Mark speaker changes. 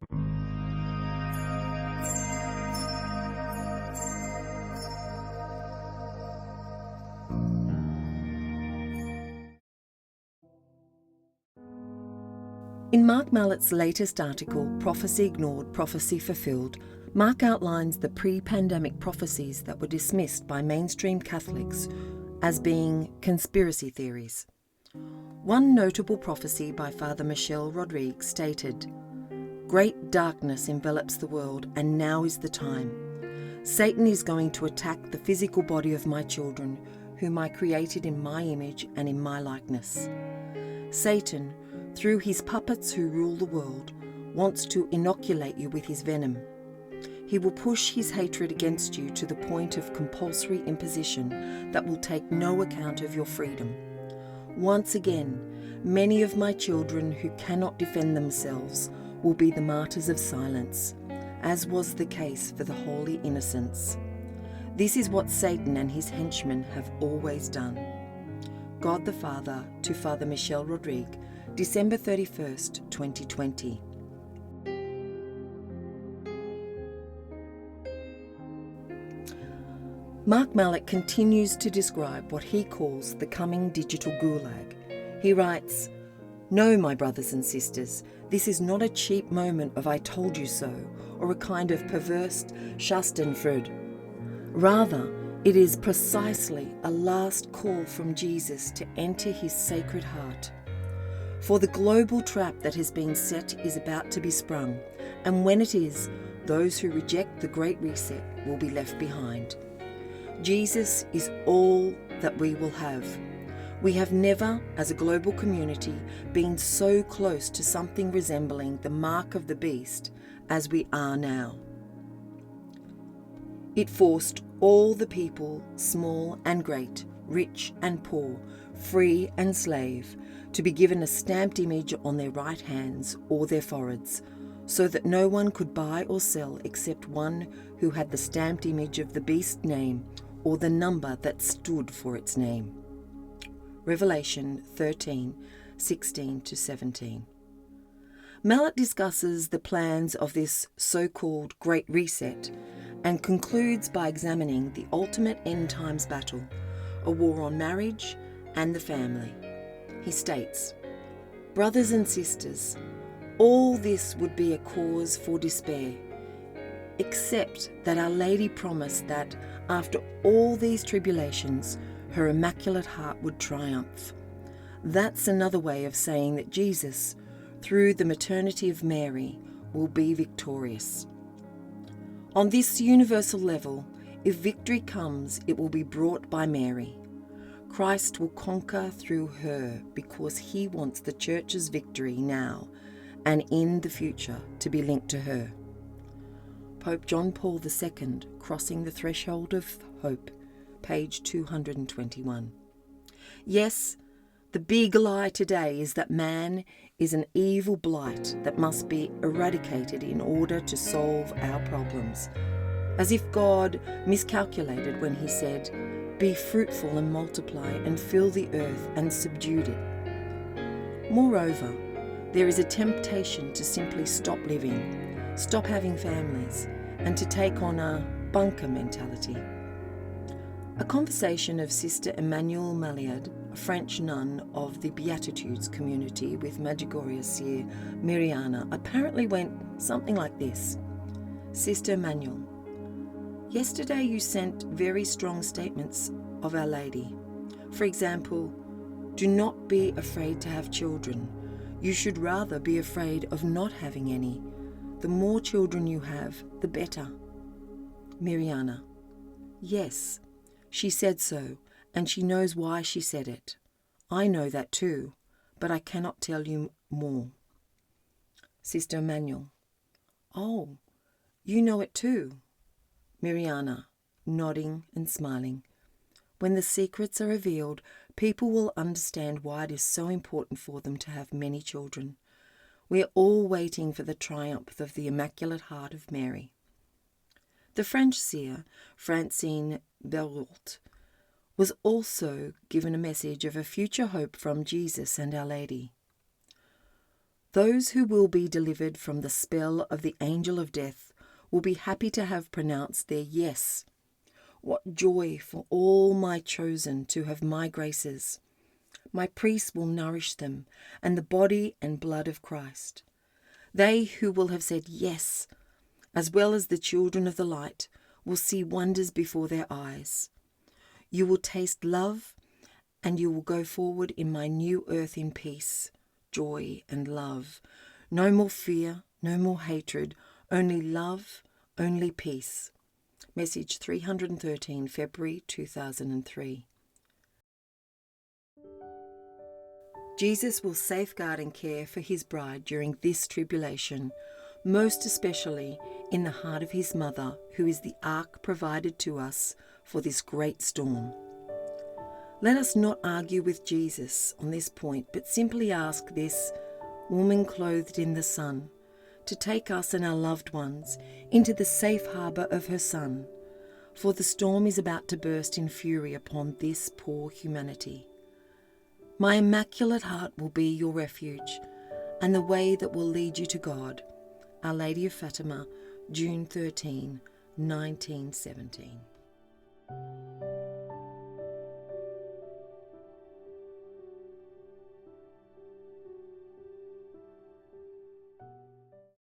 Speaker 1: In Mark Mallett's latest article, Prophecy Ignored, Prophecy Fulfilled, Mark outlines the pre-pandemic prophecies that were dismissed by mainstream Catholics as being conspiracy theories. One notable prophecy by Fr Michel Rodrigue stated, "Great darkness envelops the world, and now is the time. Satan is going to attack the physical body of my children, whom I created in my image and in my likeness. Satan, through his puppets who rule the world, wants to inoculate you with his venom. He will push his hatred against you to the point of compulsory imposition that will take no account of your freedom. Once again, many of my children who cannot defend themselves will be the martyrs of silence, as was the case for the holy innocents. This is what Satan and his henchmen have always done." God the Father to Fr Michel Rodrigue, December 31st, 2020. Mark Mallett continues to describe what he calls the coming digital Gulag. He writes, "No, my brothers and sisters, this is not a cheap moment of I told you so, or a kind of perverse Schadenfreude. Rather, it is precisely a last call from Jesus to enter his sacred heart. For the global trap that has been set is about to be sprung, and when it is, those who reject the Great Reset will be left behind. Jesus is all that we will have. We have never, as a global community, been so close to something resembling the mark of the beast as we are now. It forced all the people, small and great, rich and poor, free and slave, to be given a stamped image on their right hands or their foreheads, so that no one could buy or sell except one who had the stamped image of the beast's name or the number that stood for its name." Revelation 13:16-17. Mallet discusses the plans of this so-called Great Reset and concludes by examining the ultimate end times battle, a war on marriage and the family. He states, "Brothers and sisters, all this would be a cause for despair, except that Our Lady promised that, after all these tribulations, her Immaculate Heart would triumph. That's another way of saying that Jesus, through the maternity of Mary, will be victorious. On this universal level, if victory comes, it will be brought by Mary. Christ will conquer through her because he wants the Church's victory now and in the future to be linked to her." Pope John Paul II, Crossing the Threshold of Hope, page 221. Yes, the big lie today is that man is an evil blight that must be eradicated in order to solve our problems, as if God miscalculated when he said, "Be fruitful and multiply and fill the earth and subdued it." Moreover, there is a temptation to simply stop living, stop having families, and to take on a bunker mentality. A conversation of Sister Emmanuelle Mallet, a French nun of the Beatitudes community with Medjugorje seer Miriana, apparently went something like this. "Sister Emmanuelle, yesterday you sent very strong statements of Our Lady. For example, do not be afraid to have children. You should rather be afraid of not having any. The more children you have, the better." Miriana: "Yes, she said so, and she knows why she said it. I know that too, but I cannot tell you more." Sister Emmanuelle: "Oh, you know it too." Miriana, nodding and smiling: "When the secrets are revealed, people will understand why it is so important for them to have many children. We are all waiting for the triumph of the Immaculate Heart of Mary." The French seer, Francine Berroult, was also given a message of a future hope from Jesus and Our Lady. Those who will be delivered from the spell of the angel of death will be happy to have pronounced their yes. What joy for all my chosen to have my graces. My priests will nourish them, and the body and blood of Christ. They who will have said yes, as well as the children of the light, will see wonders before their eyes. You will taste love, and you will go forward in my new earth in peace, joy and love. No more fear, no more hatred, only love, only peace. Message 313, February 2003. Jesus will safeguard and care for his bride during this tribulation, most especially in the heart of his mother, who is the ark provided to us for this great storm. Let us not argue with Jesus on this point, but simply ask this woman clothed in the sun to take us and our loved ones into the safe harbour of her Son, for the storm is about to burst in fury upon this poor humanity. My immaculate heart will be your refuge and the way that will lead you to God. Our Lady of Fatima, June 13, 1917.